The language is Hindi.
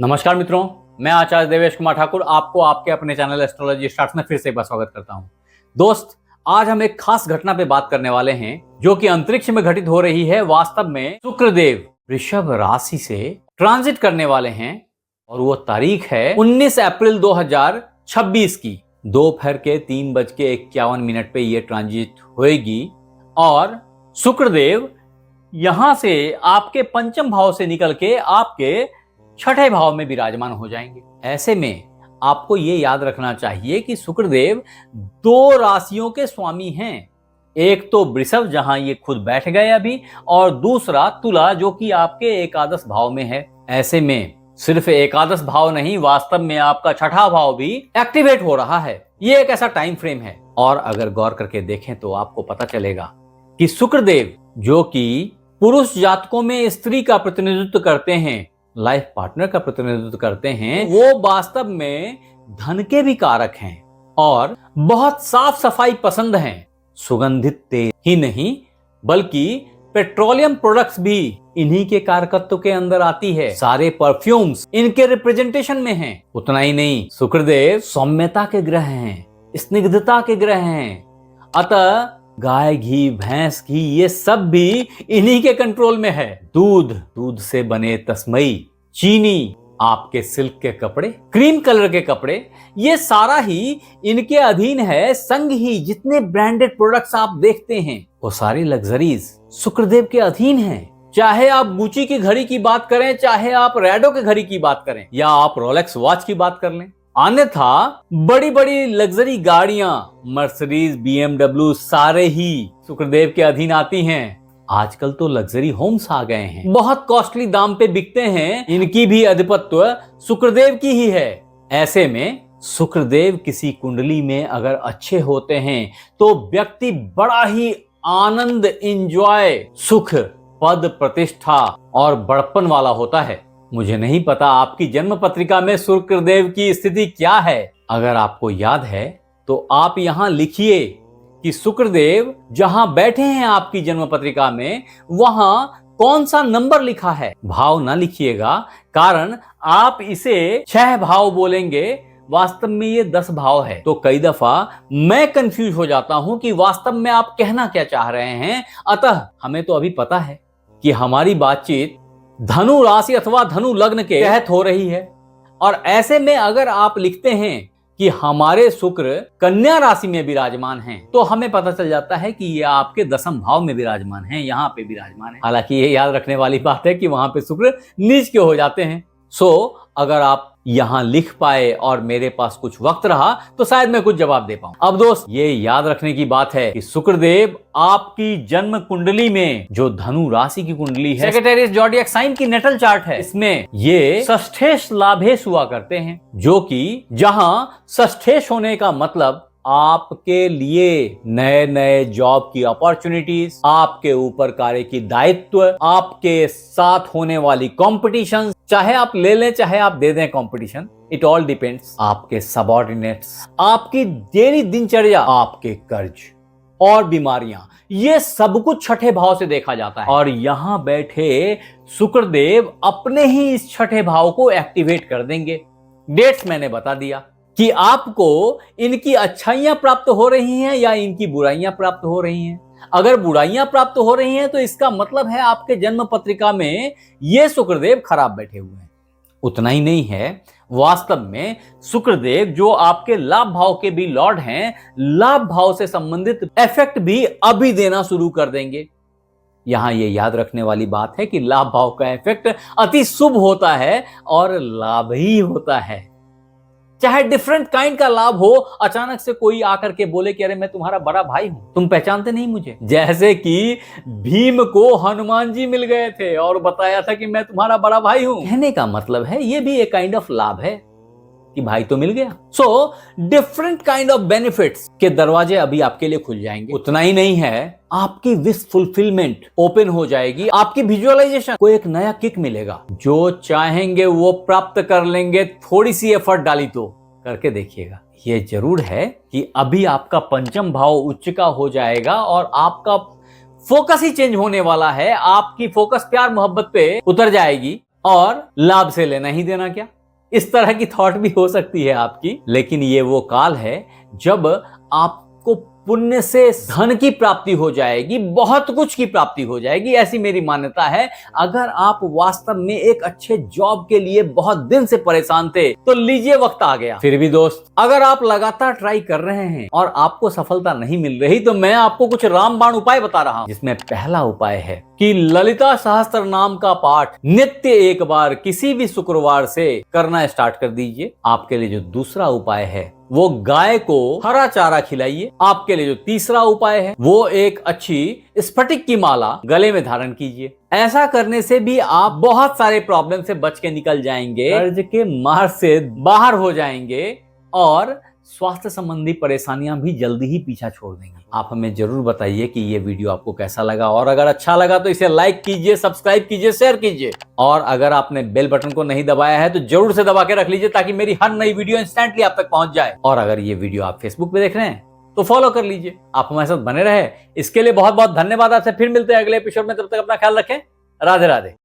नमस्कार मित्रों, मैं आचार्य देवेश कुमार ठाकुर आपको आपके अपने चैनल एस्ट्रोलॉजी स्टार्ट्स में फिर से एक बार स्वागत करता हूं। दोस्त, आज हम एक खास घटना पे बात करने वाले हैं जो कि अंतरिक्ष में घटित हो रही है। वास्तव में शुक्रदेव वृषभ राशि से ट्रांजिट करने वाले हैं और वो तारीख है 19 अप्रैल 2026 की दोपहर के 3:51 पे ये ट्रांजिट होएगी और शुक्रदेव यहां से आपके पंचम भाव से निकल के आपके छठे भाव में विराजमान हो जाएंगे। ऐसे में आपको ये याद रखना चाहिए कि शुक्रदेव दो राशियों के स्वामी हैं। एक तो वृषभ जहां ये खुद बैठ गए अभी, और दूसरा तुला जो कि आपके एकादश भाव में है। ऐसे में सिर्फ एकादश भाव नहीं, वास्तव में आपका छठा भाव भी एक्टिवेट हो रहा है। ये एक ऐसा टाइम फ्रेम है और अगर गौर करके देखें तो आपको पता चलेगा कि शुक्रदेव जो कि पुरुष जातकों में स्त्री का प्रतिनिधित्व करते हैं, लाइफ पार्टनर का प्रतिनिधित्व करते हैं, वो वास्तव में धन के भी कारक हैं और बहुत साफ सफाई पसंद हैं। सुगंधित तेल ही नहीं बल्कि पेट्रोलियम प्रोडक्ट्स भी इन्हीं के कारकत्व के अंदर आती है। सारे परफ्यूम्स इनके रिप्रेजेंटेशन में हैं। उतना ही नहीं, शुक्रदेव सौम्यता के ग्रह हैं, स्निग्धता के ग्रह हैं। अतः गाय घी, भैंस घी, ये सब भी इन्हीं के कंट्रोल में है। दूध से बने तस्मई, चीनी, आपके सिल्क के कपड़े, क्रीम कलर के कपड़े, ये सारा ही इनके अधीन है। संग ही जितने ब्रांडेड प्रोडक्ट्स आप देखते हैं वो सारी लग्जरीज शुक्रदेव के अधीन हैं। चाहे आप गुची की घड़ी की बात करें, चाहे आप रैडो की घड़ी की बात करें, या आप रोलेक्स वॉच की बात कर लें, अन्यथा बड़ी बड़ी लग्जरी गाड़ियां, मर्सिडीज, BMW, सारे ही शुक्रदेव के अधीन आती हैं। आजकल तो लग्जरी होम्स आ गए हैं, बहुत कॉस्टली दाम पे बिकते हैं। इनकी भी अधिपत्य शुक्रदेव की ही है। ऐसे में शुक्रदेव किसी कुंडली में अगर अच्छे होते हैं तो व्यक्ति बड़ा ही आनंद, एंजॉय, सुख, पद, प्रतिष्ठा और बड़पन वाला होता है। मुझे नहीं पता आपकी जन्म पत्रिका में शुक्रदेव की स्थिति क्या है। अगर आपको याद है तो आप यहां लिखिए कि शुक्रदेव जहां बैठे हैं आपकी जन्म पत्रिका में, वहां कौन सा नंबर लिखा है। भाव ना लिखिएगा, कारण आप इसे 6 भाव बोलेंगे, वास्तव में ये 10 भाव है। तो कई दफा मैं कंफ्यूज हो जाता हूं कि वास्तव में आप कहना क्या चाह रहे हैं। अतः हमें तो अभी पता है कि हमारी बातचीत धनु राशि अथवा धनु लग्न के तहत हो रही है। और ऐसे में अगर आप लिखते हैं कि हमारे शुक्र कन्या राशि में विराजमान हैं, तो हमें पता चल जाता है कि ये आपके दसम भाव में विराजमान हैं, यहाँ पे विराजमान है। हालांकि ये याद रखने वाली बात है कि वहां पे शुक्र नीच के हो जाते हैं। अगर आप यहां लिख पाए और मेरे पास कुछ वक्त रहा तो शायद मैं कुछ जवाब दे पाऊं। अब दोस्त, ये याद रखने की बात है कि शुक्रदेव आपकी जन्म कुंडली में, जो धनु राशि की कुंडली है, सैजिटेरियस ज़ोडिएक साइन की नेटल चार्ट है, इसमें ये षष्ठेश लाभेश हुआ करते हैं। जो कि जहां षष्ठेश होने का मतलब आपके लिए नए नए जॉब की अपॉर्चुनिटीज, आपके ऊपर कार्य की दायित्व, आपके साथ होने वाली कॉम्पिटिशन, चाहे आप ले लें चाहे आप दे दें कॉम्पिटिशन, इट ऑल डिपेंड्स, आपके सबऑर्डिनेट्स, आपकी डेली दिनचर्या, आपके कर्ज और बीमारियां, ये सब कुछ छठे भाव से देखा जाता है। और यहां बैठे शुक्रदेव अपने ही इस छठे भाव को एक्टिवेट कर देंगे। डेट्स मैंने बता दिया कि आपको इनकी अच्छाइयां प्राप्त हो रही हैं या इनकी बुराइयां प्राप्त हो रही हैं। अगर बुराइयां प्राप्त हो रही हैं तो इसका मतलब है आपके जन्म पत्रिका में ये शुक्रदेव खराब बैठे हुए हैं। उतना ही नहीं है, वास्तव में शुक्रदेव जो आपके लाभ भाव के भी लॉर्ड हैं, लाभ भाव से संबंधित इफेक्ट भी अभी देना शुरू कर देंगे। यहां ये याद रखने वाली बात है कि लाभ भाव का इफेक्ट अति शुभ होता है और लाभ ही होता है। चाहे डिफरेंट काइंड का लाभ हो, अचानक से कोई आकर के बोले कि अरे मैं तुम्हारा बड़ा भाई हूं, तुम पहचानते नहीं मुझे। जैसे कि भीम को हनुमान जी मिल गए थे और बताया था कि मैं तुम्हारा बड़ा भाई हूं। कहने का मतलब है ये भी एक काइंड ऑफ लाभ है कि भाई तो मिल गया। डिफरेंट काइंड ऑफ बेनिफिट्स के दरवाजे अभी आपके लिए खुल जाएंगे। उतना ही नहीं है, आपकी विश फुलफिलमेंट ओपन हो जाएगी, आपकी विजुअलाइजेशन को एक नया किक मिलेगा। जो चाहेंगे वो प्राप्त कर लेंगे, थोड़ी सी एफर्ट डाली तो। करके देखिएगा। ये जरूर है कि अभी आपका पंचम भाव उच्च का हो जाएगा और आपका फोकस ही चेंज होने वाला है। आपकी फोकस प्यार मोहब्बत पे उतर जाएगी और लाभ से लेना ही देना क्या। इस तरह की थॉट भी हो सकती है आपकी, लेकिन ये वो काल है जब आपको पुण्य से धन की प्राप्ति हो जाएगी, बहुत कुछ की प्राप्ति हो जाएगी, ऐसी मेरी मान्यता है। अगर आप वास्तव में एक अच्छे जॉब के लिए बहुत दिन से परेशान थे तो लीजिए वक्त आ गया। फिर भी दोस्त, अगर आप लगातार ट्राई कर रहे हैं और आपको सफलता नहीं मिल रही तो मैं आपको कुछ रामबाण उपाय बता रहा हूं, जिसमें पहला उपाय है कि ललिता सहस्त्र नाम का पाठ नित्य एक बार किसी भी शुक्रवार से करना स्टार्ट कर दीजिए। आपके लिए जो दूसरा उपाय है वो गाय को हरा चारा खिलाइए। आपके लिए जो तीसरा उपाय है वो एक अच्छी स्फटिक की माला गले में धारण कीजिए। ऐसा करने से भी आप बहुत सारे प्रॉब्लम से बच के निकल जाएंगे, कर्ज के मार से बाहर हो जाएंगे और स्वास्थ्य संबंधी परेशानियां भी जल्दी ही पीछा छोड़ देंगी। आप हमें जरूर बताइए कि ये वीडियो आपको कैसा लगा, और अगर अच्छा लगा तो इसे लाइक कीजिए, सब्सक्राइब कीजिए, शेयर कीजिए, और अगर आपने बेल बटन को नहीं दबाया है तो जरूर से दबा के रख लीजिए ताकि मेरी हर नई वीडियो इंस्टेंटली आप तक पहुंच जाए। और अगर ये वीडियो आप फेसबुक पे देख रहे हैं तो फॉलो कर लीजिए। आप हमारे साथ बने रहे, इसके लिए बहुत बहुत धन्यवाद। आपसे फिर मिलते हैं अगले एपिसोड में, तब तक अपना ख्याल रखें। राधे राधे।